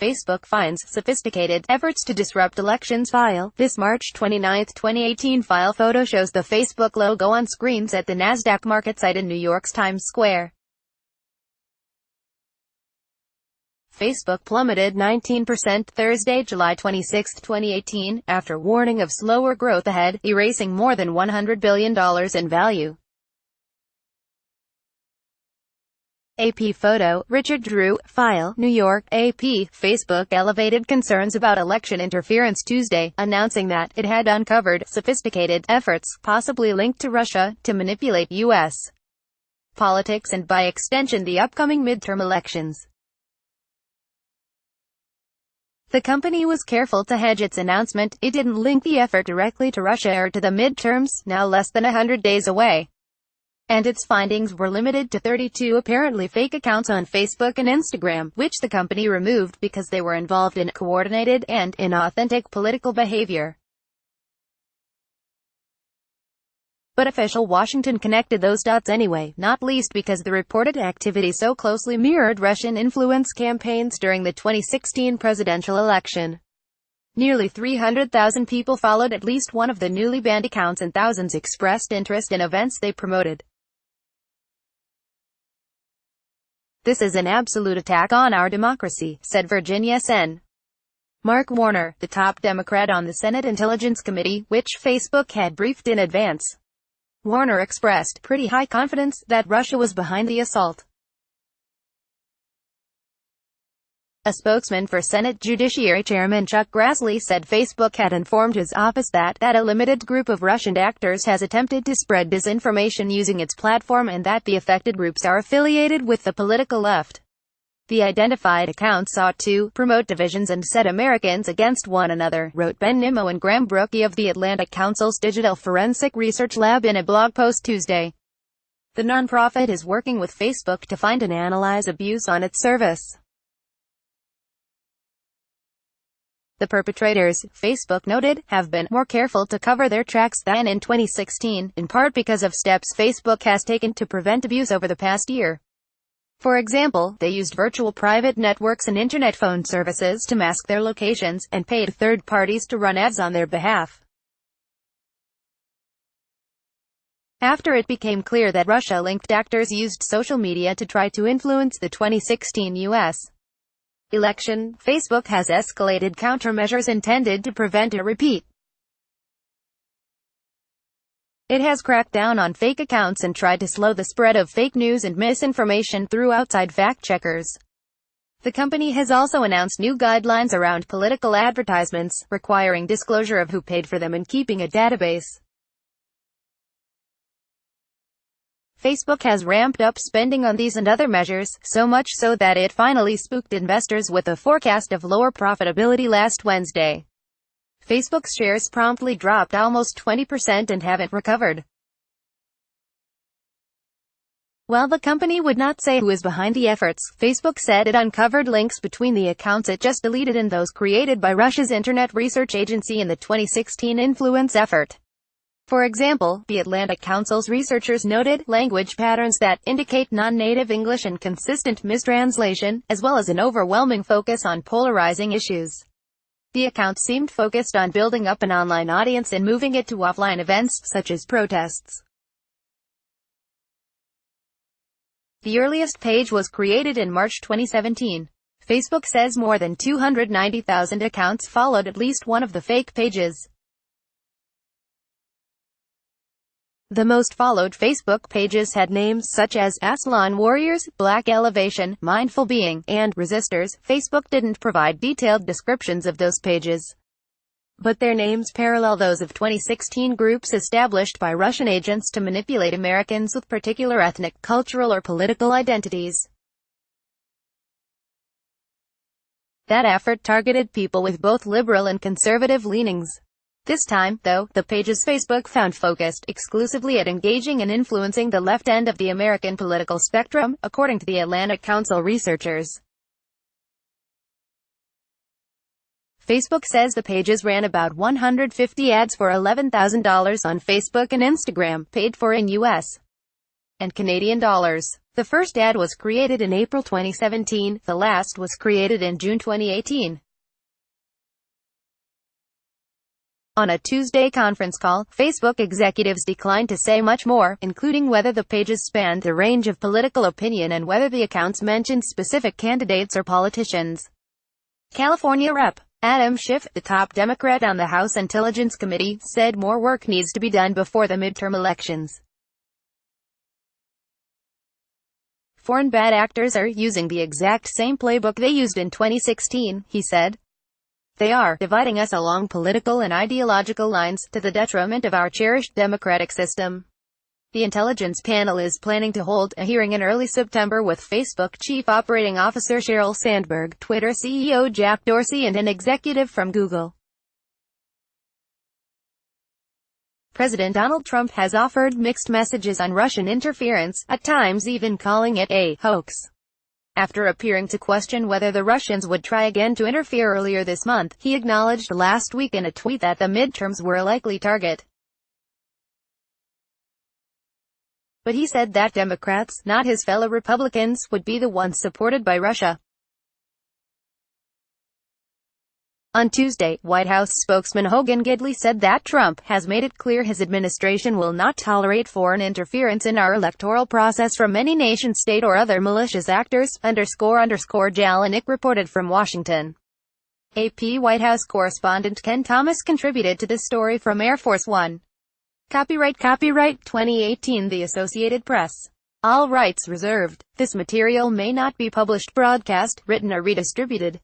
Facebook finds sophisticated efforts to disrupt elections file. This March 29, 2018 file photo shows the Facebook logo on screens at the Nasdaq market site in New York's Times Square. Facebook plummeted 19% Thursday, July 26, 2018, after warning of slower growth ahead, erasing more than $100 billion in value. AP photo, Richard Drew, file, New York, AP. Facebook elevated concerns about election interference Tuesday, announcing that it had uncovered sophisticated efforts, possibly linked to Russia, to manipulate U.S. politics and by extension the upcoming midterm elections. The company was careful to hedge its announcement. It didn't link the effort directly to Russia or to the midterms, now less than 100 days away. And its findings were limited to 32 apparently fake accounts on Facebook and Instagram, which the company removed because they were involved in coordinated and inauthentic political behavior. But official Washington connected those dots anyway, not least because the reported activity so closely mirrored Russian influence campaigns during the 2016 presidential election. Nearly 300,000 people followed at least one of the newly banned accounts and thousands expressed interest in events they promoted. "This is an absolute attack on our democracy," said Virginia Sen. Mark Warner, the top Democrat on the Senate Intelligence Committee, which Facebook had briefed in advance. Warner expressed pretty high confidence that Russia was behind the assault. A spokesman for Senate Judiciary Chairman Chuck Grassley said Facebook had informed his office that a limited group of Russian actors has attempted to spread disinformation using its platform and that the affected groups are affiliated with the political left. The identified accounts sought to promote divisions and set Americans against one another, wrote Ben Nimmo and Graham Brookie of the Atlantic Council's Digital Forensic Research Lab in a blog post Tuesday. The nonprofit is working with Facebook to find and analyze abuse on its service. The perpetrators, Facebook noted, have been more careful to cover their tracks than in 2016, in part because of steps Facebook has taken to prevent abuse over the past year. For example, they used virtual private networks and internet phone services to mask their locations, and paid third parties to run ads on their behalf. After it became clear that Russia-linked actors used social media to try to influence the 2016 U.S. election, Facebook has escalated countermeasures intended to prevent a repeat. It has cracked down on fake accounts and tried to slow the spread of fake news and misinformation through outside fact-checkers. The company has also announced new guidelines around political advertisements, requiring disclosure of who paid for them and keeping a database. Facebook has ramped up spending on these and other measures, so much so that it finally spooked investors with a forecast of lower profitability last Wednesday. Facebook's shares promptly dropped almost 20% and haven't recovered. While the company would not say who is behind the efforts, Facebook said it uncovered links between the accounts it just deleted and those created by Russia's Internet Research Agency in the 2016 influence effort. For example, the Atlantic Council's researchers noted language patterns that indicate non-native English and consistent mistranslation, as well as an overwhelming focus on polarizing issues. The account seemed focused on building up an online audience and moving it to offline events, such as protests. The earliest page was created in March 2017. Facebook says more than 290,000 accounts followed at least one of the fake pages. The most followed Facebook pages had names such as Aslan Warriors, Black Elevation, Mindful Being, and Resistors. Facebook didn't provide detailed descriptions of those pages, but their names parallel those of 2016 groups established by Russian agents to manipulate Americans with particular ethnic, cultural or political identities. That effort targeted people with both liberal and conservative leanings. This time, though, the pages Facebook found focused exclusively at engaging and influencing the left end of the American political spectrum, according to the Atlantic Council researchers. Facebook says the pages ran about 150 ads for $11,000 on Facebook and Instagram, paid for in U.S. and Canadian dollars. The first ad was created in April 2017, the last was created in June 2018. On a Tuesday conference call, Facebook executives declined to say much more, including whether the pages spanned the range of political opinion and whether the accounts mentioned specific candidates or politicians. California Rep. Adam Schiff, the top Democrat on the House Intelligence Committee, said more work needs to be done before the midterm elections. Foreign bad actors are using the exact same playbook they used in 2016, he said. They are dividing us along political and ideological lines, to the detriment of our cherished democratic system. The intelligence panel is planning to hold a hearing in early September with Facebook Chief Operating Officer Sheryl Sandberg, Twitter CEO Jack Dorsey and an executive from Google. President Donald Trump has offered mixed messages on Russian interference, at times even calling it a hoax. After appearing to question whether the Russians would try again to interfere earlier this month, he acknowledged last week in a tweet that the midterms were a likely target. But he said that Democrats, not his fellow Republicans, would be the ones supported by Russia. On Tuesday, White House spokesman Hogan Gidley said that Trump has made it clear his administration will not tolerate foreign interference in our electoral process from any nation state or other malicious actors, Jelinek reported from Washington. AP White House correspondent Ken Thomas contributed to this story from Air Force One. Copyright 2018 The Associated Press. All rights reserved. This material may not be published, broadcast, written or redistributed.